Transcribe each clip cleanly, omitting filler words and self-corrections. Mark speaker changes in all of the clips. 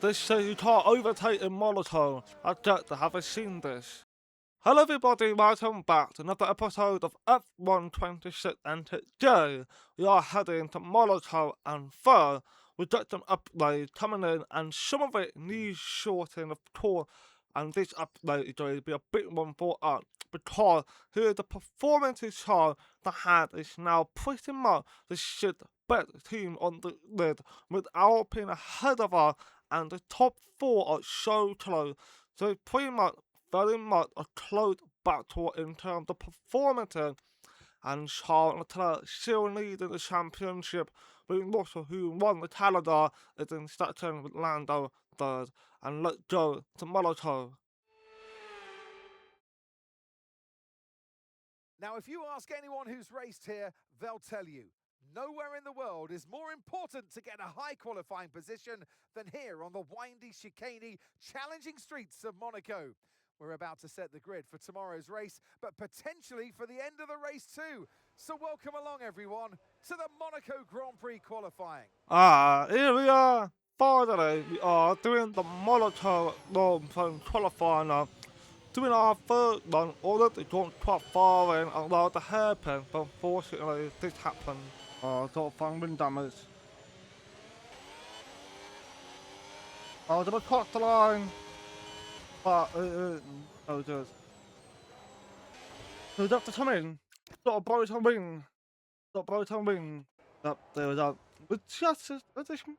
Speaker 1: They say you can't overtake in Monaco. I doubt they haven't seen this. Hello everybody, welcome back to another episode of F126, and today we are heading to Monaco, and third we got some upgrades coming in, and some of it needs shortening of course, and this upgrade is going to be a big one for us because here the performance chart the hand is now pretty much the shit best team on the grid, with Alpine ahead of us and the top four are so close. So it's pretty much very much a close battle in terms of performances, and Charles Leclerc still leading the championship, with Russell, who won the Canada, is in second with Lando third. And let's go to Monaco.
Speaker 2: Now, if you ask anyone who's raced here, they'll tell you, nowhere in the world is more important to get a high qualifying position than here on the windy, chicaney, challenging streets of Monaco. We're about to set the grid for tomorrow's race, but potentially for the end of the race too. So welcome along, everyone, to the Monaco Grand Prix qualifying.
Speaker 1: Here we are. Finally, we are doing the Monaco Grand Prix qualifying. Doing our third run, already gone quite far in around the hairpin, but unfortunately this happened. Got some wind damage. I was gonna cross the line, but oh just. Who's up to come in? Got a broken wing. Up there we go. It's just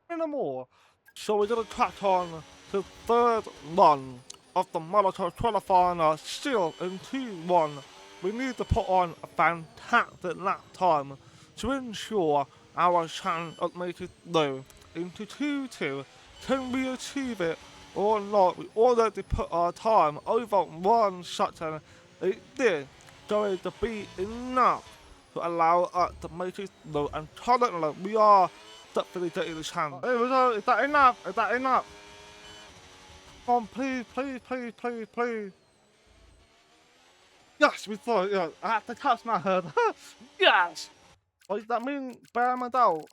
Speaker 1: minimal. So we're gonna crack on to third run of the Monaco qualifying, still in 2-1. We need to put on a fantastic lap time to ensure our chance of making it through into 2-2. Can we achieve it or not? We already put our time over one second. It did going to be enough to allow us to make it through, and currently we are definitely getting the chance. Hey, is that enough? Is that enough? Come on, please, please, please, please, please. Yes, we thought, yeah, I had to catch my head. Yes! What does that mean? Bearman out?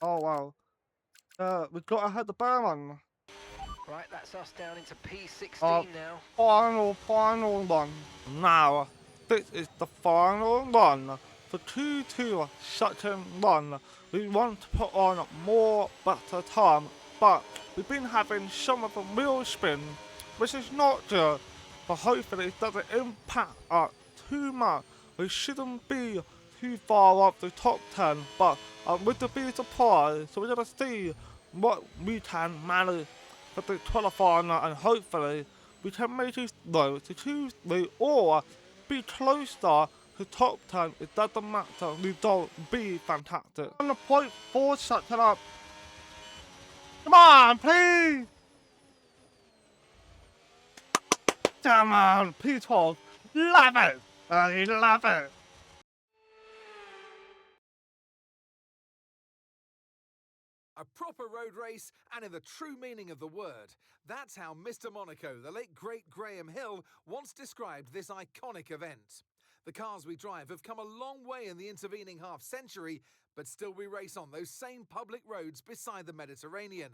Speaker 1: Oh, wow. We got ahead of Bearman.
Speaker 3: Right, that's us down into P16 now.
Speaker 1: Final run. Now, this is the final run. For 2-2 second run, we want to put on more better time, but we've been having some of the wheel spin, which is not good, but hopefully it doesn't impact us too much. We shouldn't be too far off the top 10, but I wouldn't be surprised, so we're going to see what we can manage for the qualifying, and hopefully we can make it through to Tuesday or be closer to top 10. It doesn't matter, we don't be fantastic. On the point 4 second up. Come on, please! Come on, P12. Love it! I love it!
Speaker 2: A proper road race, and in the true meaning of the word. That's how Mr. Monaco, the late great Graham Hill, once described this iconic event. The cars we drive have come a long way in the intervening half-century, but still we race on those same public roads beside the Mediterranean.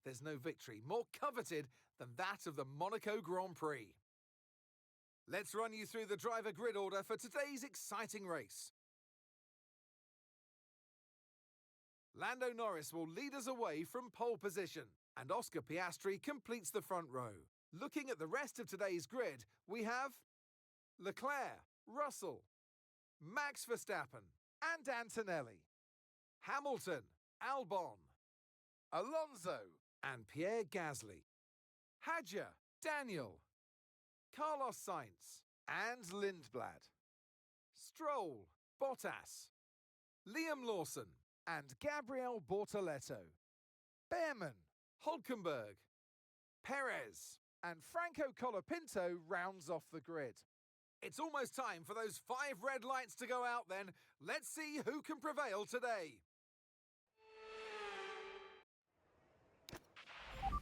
Speaker 2: There's no victory more coveted than that of the Monaco Grand Prix. Let's run you through the driver grid order for today's exciting race. Lando Norris will lead us away from pole position, and Oscar Piastri completes the front row. Looking at the rest of today's grid, we have Leclerc, Russell, Max Verstappen and Antonelli, Hamilton, Albon, Alonso and Pierre Gasly, Hadjar, Daniel, Carlos Sainz and Lindblad, Stroll, Bottas, Liam Lawson and Gabriel Bortoleto, Bearman, Hulkenberg, Perez and Franco Colapinto rounds off the grid. It's almost time for those 5 red lights to go out then. Let's see who can prevail today.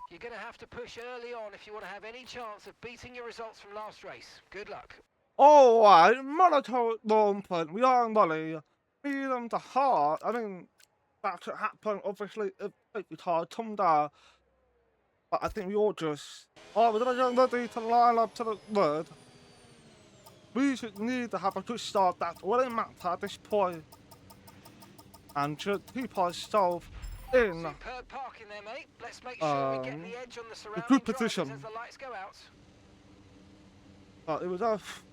Speaker 3: You're going to have to push early on if you want to have any chance of beating your results from last race. Good luck.
Speaker 1: Alright, Monaco Grand Prix. We are really feeling the heart. I mean, that could happen obviously if the car come down. But I think we all just... Oh, we're ready to line up to the word. We should need to have a good start. That's all that matters at this point. And should keep ourselves in
Speaker 3: Superb parking there, mate. Let's make sure we get the edge on the
Speaker 1: a
Speaker 3: surrounding
Speaker 1: good
Speaker 3: drivers
Speaker 1: position.
Speaker 3: as the lights go out.
Speaker 1: But it was off.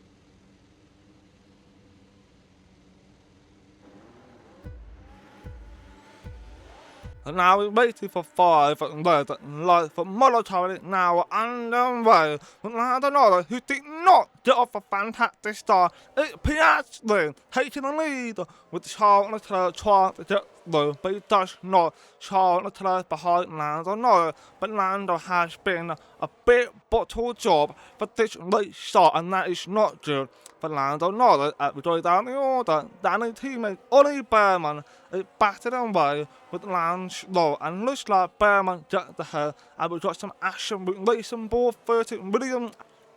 Speaker 1: And now we're waiting for 5 and red light for Monaco now underway. And I don't know who did not get off a fantastic start. It's Piastri taking the lead with Charles Leclerc trying to get through, but he does not. Charles Leclerc behind Lando Norris, but Lando has been a bit bottle job for this late start, and that is not good for Lando Norris. As we go down the order, Danny teammate Ollie Bearman is batted away with Lance Low, and looks like Bearman got the head, and we got some action with Racing Ball 30 William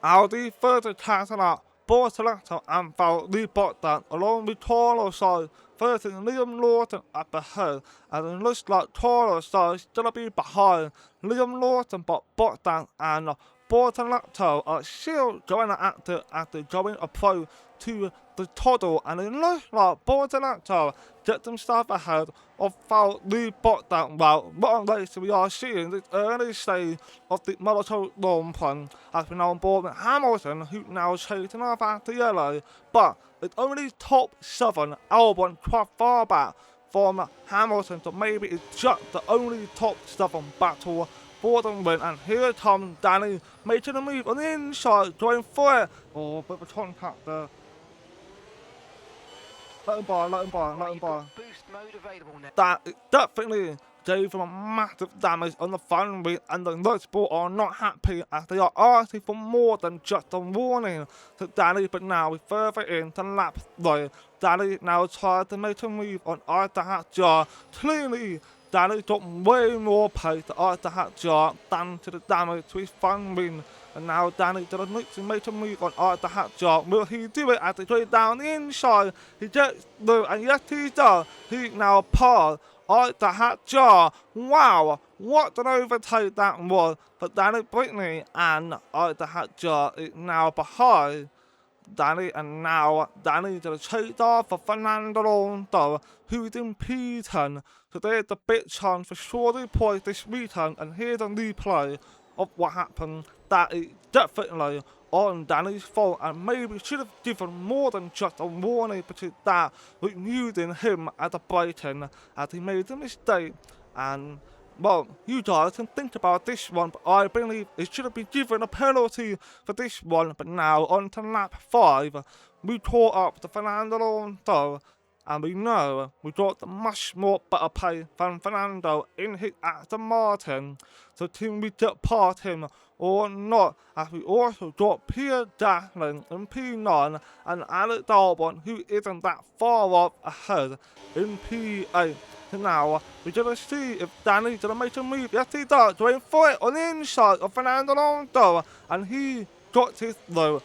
Speaker 1: Audi 30 Cadillac, Bortoletto and Valtteri Bottas, along with Toro side 30 Liam Lawton at the head, and it looks like Toro side is gonna be behind Liam Lawton, but Bottas and Bortoletto are still going at it after going approach to the toddle, and it looks like Bortoletto get themselves ahead of Valtteri Bottas. Well, what race we are seeing this early stage of the Monaco long run has been on board with Hamilton, who now chasing off after yellow, but it's only top 7 Albon quite far back from Hamilton, so maybe it's just the only top 7 battle for the win. And here comes Danny making a move on the inside, going for it. Oh, bit of a contact there. Let him by, let him by, let him by.
Speaker 3: Boost mode available now.
Speaker 1: That definitely gave them a massive damage on the front wheel, and the Motorsport are not happy as they are asking for more than just a warning to Danny. But now we're further into lap 3. Danny now tries to make a move on either jar. Clearly, Danny got way more pace to either jar than to the damage to his front wing. And now Danny does need to make a move on either jar. Will he do it as he goes down the inside? He gets through, and yes he does. He now passed either jar. Wow, what an overtake that was for Danny Brittany, and either jar is now behind Danny, and now Danny to chase off for Fernando Alonso, who's in P10. So there's the big chance for surely points this weekend, and here's a replay of what happened. That is definitely on Danny's fault, and maybe should have given more than just a warning, because that was using him as a break-in, as he made a mistake. And well, you guys can think about this one, but I believe it should have been given a penalty for this one. But now on to lap 5, we caught up to Fernando Alonso, and we know we got the much more better pay than Fernando in his Aston Martin. So can we get past him or not? As we also got Pierre Gasly in P9 and Alex Albon, who isn't that far off ahead, in P8. So now we're gonna see if Danny's gonna make a move. Yes he does, going for it on the inside of Fernando Alonso, and he got his through.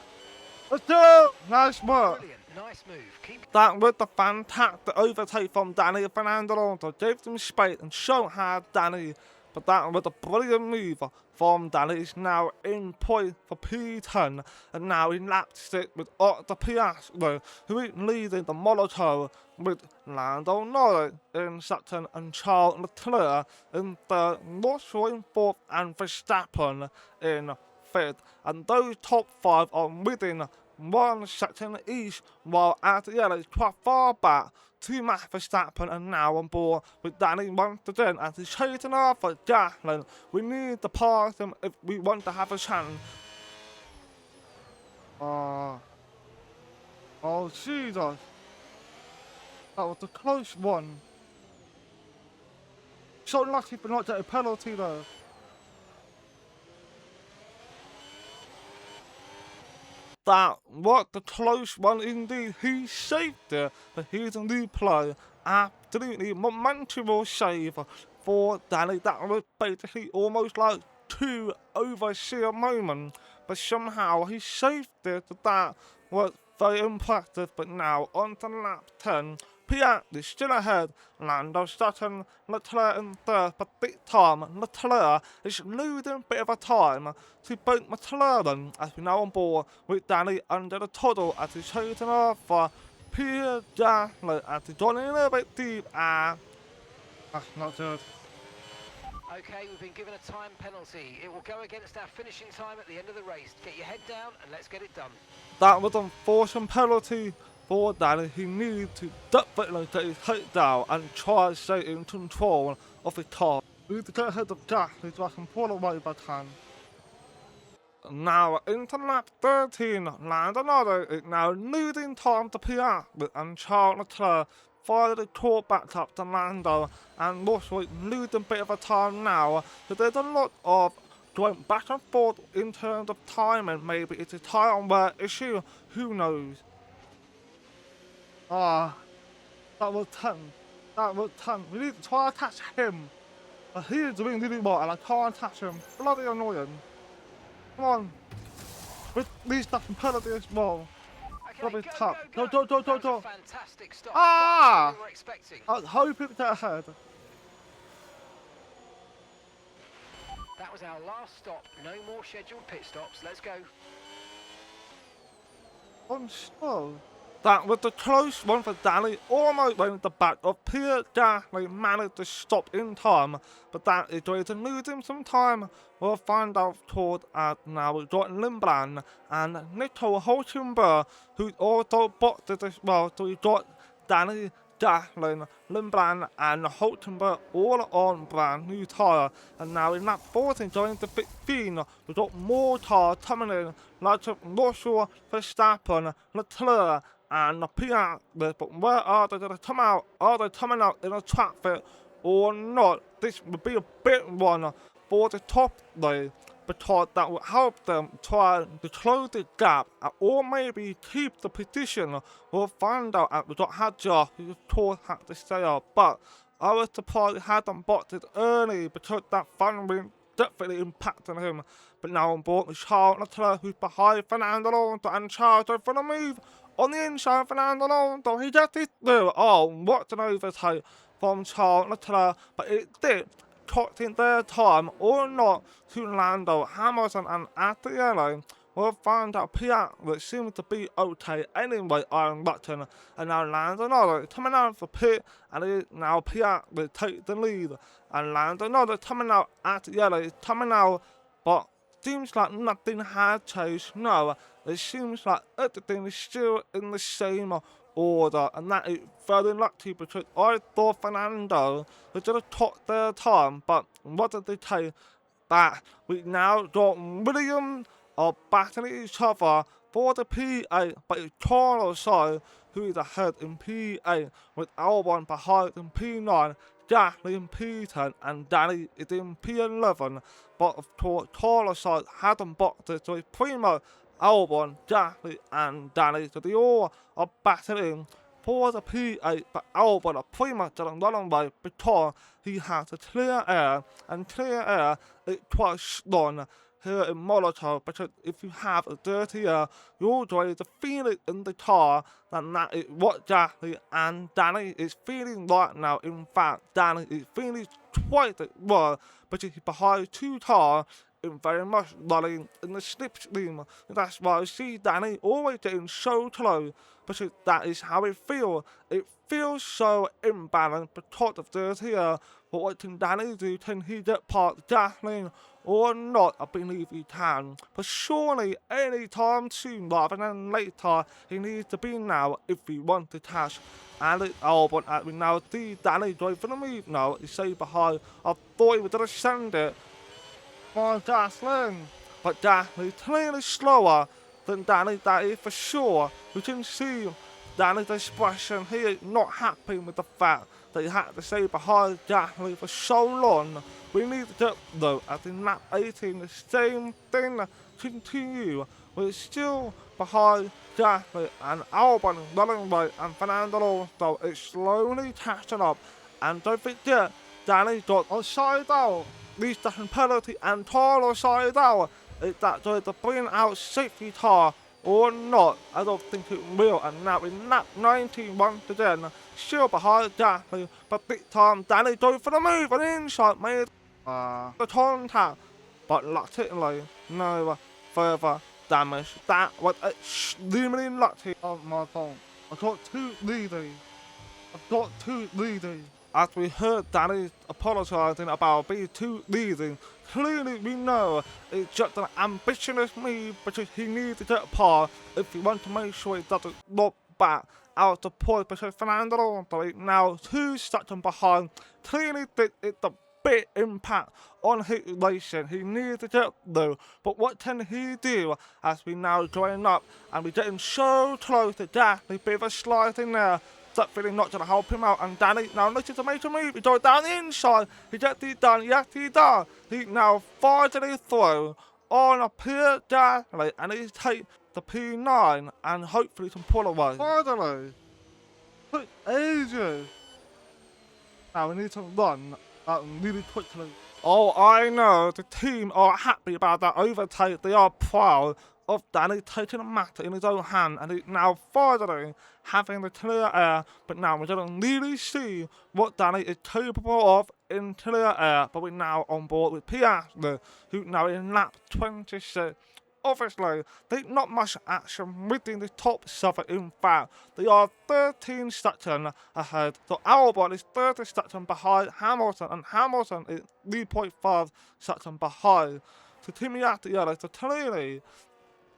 Speaker 1: Let's go! Nice work.
Speaker 3: Brilliant, nice move. Keep
Speaker 1: That was the fantastic overtake from Danny and Fernando Alonso. Gave them space and showed how Danny. But that was a brilliant move from Danny. He's now in point for P10, and now in lap 6 with Otto Piastri, who is leading the Monaco with Lando Norris in second and Charles Leclerc in third, Russell in fourth, and Verstappen in fifth. And those top 5 are within 1 section each, while Adriana is quite far back to Max Verstappen, and now on board with Danny once again as he's chasing after Gasly. We need to pass him if we want to have a chance. Oh Jesus, that was a close one. So lucky for not getting a penalty though. That was the close one indeed. He saved it, but here's a new play. Absolutely monumental save for Danny. That was basically almost like 2 overseer moments, but somehow he saved it. That was very impressive. But now on to lap 10. Prix is still ahead. Lando second, Leclerc in third, but this time Leclerc is losing a bit of a time to beat McLaren as we now on board with Danny under the tunnel as he's shooting off for Pierre Gasly as he's joining a little bit deep and that's not good.
Speaker 3: Okay, we've been given a time penalty. It will go against our finishing time at the end of the race. Get your head down and let's get it done.
Speaker 1: That was an unfortunate penalty for Danny. He needed to definitely get his head down and try to stay in control of his car. We need to get ahead of Gasly so I can pull away by time. Now into lap 13, Lando Norris is now losing time to Piastri and Charles Leclerc finally caught back up to Lando and Russell is losing a bit of a time now. So there's a lot of going back and forth in terms of timing. Maybe it's a time wear issue, who knows. That was 10. That was 10. We need to try to catch him. But he is doing really well and I can't catch him. Bloody annoying. Come on. With these stuff and penalty as well.
Speaker 3: Okay,
Speaker 1: tough.
Speaker 3: go.
Speaker 1: Go.
Speaker 3: That was a fantastic stop.
Speaker 1: Ah!
Speaker 3: We were expecting.
Speaker 1: I was hoping to get ahead.
Speaker 3: That was our last stop. No more scheduled pit stops. Let's go.
Speaker 1: I'm slow. That was the close one for Danny, almost went at the back of Pierre Gasly, managed to stop in time, but that is going to lose him some time. We'll find out toward now we've got Limbrand and Nico Hulkenberg, who's also boxed as well, so we've got Danny, Gasly, Limbrand and Hulkenberg all on brand new tyre, and now in lap 14 going to 15, we've got more tyres coming in, like Russell, Verstappen, Leclerc, and the Prix, but where are they going to come out? Are they coming out in a traffic or not? This would be a big one for the top three because that will help them try to close the gap or maybe keep the position. We'll find out at the Hadjar who of course had to stay up, but I was surprised he hadn't boxed it early because that fun win definitely impacted him. But now on board with Charles Leclerc who's behind Fernando Alonso and Charles are for the move. On the inside, Fernando Alonso, he just did do. Oh, what an overtake from Charles Leclerc, but it did cost in their time or not to Lando, Hamilton and Attiello. We'll find out Prix, which seems to be okay anyway, Iron Button, and now Lando Norris coming out for pit, and now Prix will take the lead, and Lando Norris coming out, Attiello is coming out, but seems like nothing has changed. No, it seems like everything is still in the same order, and that is very lucky because I thought Fernando was going to top their time, but what did they take back? We now got Williams are battling each other for the P8, but it's Carlos Sainz who is ahead in P8 with Albon behind in P9. Gasly in P10 and Danny is in P11, but of course Carlos Sainz hadn't boxed it, so it's Primo, Albon, Gasly and Danny, so they all are battling for the P8, but Albon are pretty much didn't run away because he had to clear air, and clear air is quite strong here in Monaco, because if you have a dirty air, you're going to feel it in the car, and that is what Gasly and Danny is feeling right now. In fact, Danny is feeling quite well, but he's behind two cars in very much running in the slipstream. That's why I see Danny always getting so close, because that is how it feels. It feels so imbalanced because of dirty air. But what can Danny do? Can he get past Gasly or not? I believe he can. But surely any time soon rather than later, he needs to be now if he wants to catch Alex Albon. And we now see Danny going for the move now. He's staying behind. I thought he was going to send it for Gasly, but Gasly clearly slower than Danny, that is for sure. We can see Danny's expression. He is not happy with the fact that he had to stay behind Gasly for so long. We need to get though, as in lap 18, the same thing continue. We're still behind Gasly and Albon running away, and Fernando Alonso is slowly catching up. And don't forget, Danny got on side out. These second penalty and Carlos side out. Is that going to bring out safety car or not. I don't think it will. And now in lap 19 once again, still behind Daffy, but this time Danny goes for the move and inside made the contact, but luckily no further damage. That was extremely lucky of my phone. I got too greedy. As we heard Danny apologising about being too greedy, clearly we know it's just an ambitious move because he needs to get par if he wants to make sure he doesn't look back out the point because Fernando Alonso now 2 seconds behind. Clearly this is the big impact on his racing. He needs to get through, but what can he do as we now join up and we're getting so close to Daphne, bit of a slide in there. That feeling not going to help him out, and Danny now looking to make a move. He goes down the inside. He gets it done. Yes, he does. He now finally through on a pure Danny, and he takes the P9 and hopefully can pull away. Finally, took ages. Now we need to run really quickly. Oh, I know. The team are happy about that overtake. They are proud of Danny taking a matter in his own hand, and he's now finally having the clear air. But now we're going to really see what Danny is capable of in clear air. But we're now on board with Piastri, who now in lap 26. Obviously, there's not much action within the top 7. In fact, they are 13 seconds ahead. So Albon is 30 seconds behind Hamilton, and Hamilton is 3.5 seconds behind. So Team Yatty, so clearly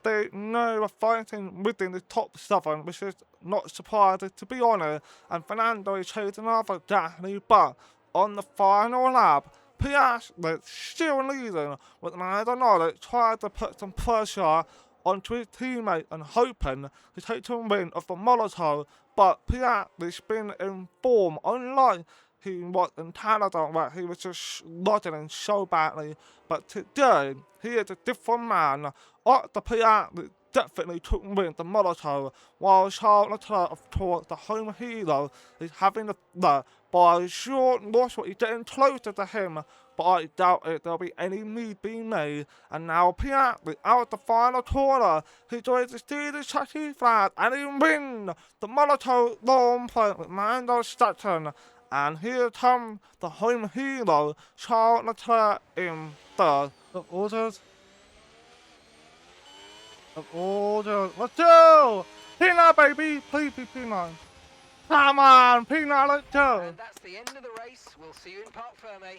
Speaker 1: they know we're fighting within the top 7, which is not surprising to be honest. And Fernando is chasing after Daphne, but on the final lap, Piastri still leading, but I don't know, tried to put some pressure onto his teammate and hoping to take some win of the Monaco, but Piastri's been in form, unlike he was in Canada where he was just struggling so badly. But today, he is a different man. After Piastri definitely took win the Monaco, while Charles Leclerc, of course, the home hero, is having the by short loss, he's getting closer to him, but I doubt it there'll be any need being made. And now Piastri out the final corner, he joins the Steelers chassis flag and he wins the Monaco long point with Mando Sutton. And here comes the home hero, Charles Leclerc in third. The orders. Let's go! P9, baby! Please be P9. Come on, P9, let's go!
Speaker 3: And that's the end of the race. We'll see you in Parc Fermé.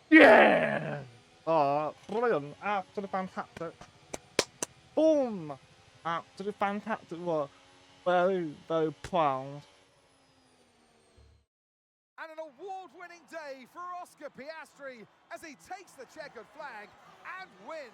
Speaker 1: Yeah! Oh, brilliant. Absolutely fantastic. Boom! Absolutely fantastic work. Very, very proud.
Speaker 2: And an award-winning day for Oscar Piastri as he takes the checkered flag and wins.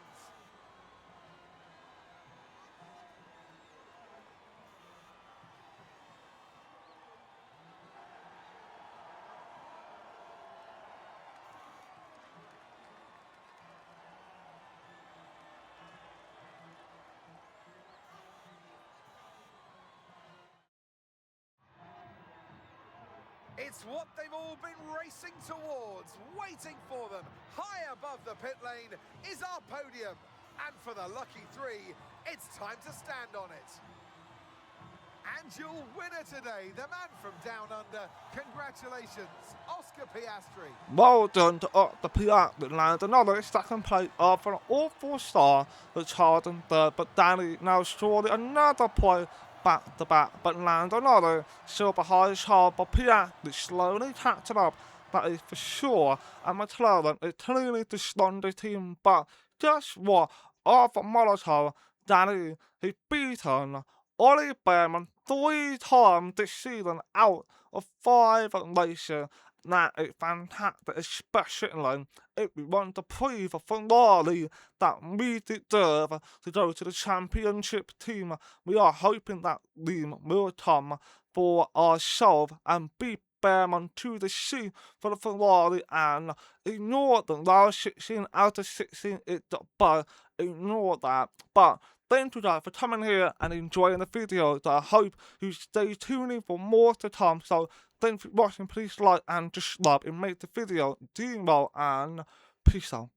Speaker 2: It's what they've all been racing towards, waiting for them. High above the pit lane is our podium. And for the lucky 3, it's time to stand on it. And your winner today, the man from down under. Congratulations, Oscar Piastri.
Speaker 1: Well done to Oscar Piastri, land another second place after an awful start with Charles in third, but Danny now surely another point back to back, but land another still behind Charles, but Piastri slowly catching up, that is for sure. And McLaren is clearly the stronger team, but guess what? After Monaco, Danny, he's beaten Ollie Bearman 3 times this season out of 5 races. That is fantastic, especially if we want to prove a Ferrari that we deserve to go to the championship team. We are hoping that team will come for ourselves and beat Bearman to the sea for the Ferrari and ignore the last 16 out of 16 is the bug. Ignore that. But thank you guys for coming here and enjoying the video. I hope you stay tuned in for more to come. So thanks for watching. Please like and subscribe. It makes the video do well, and peace out.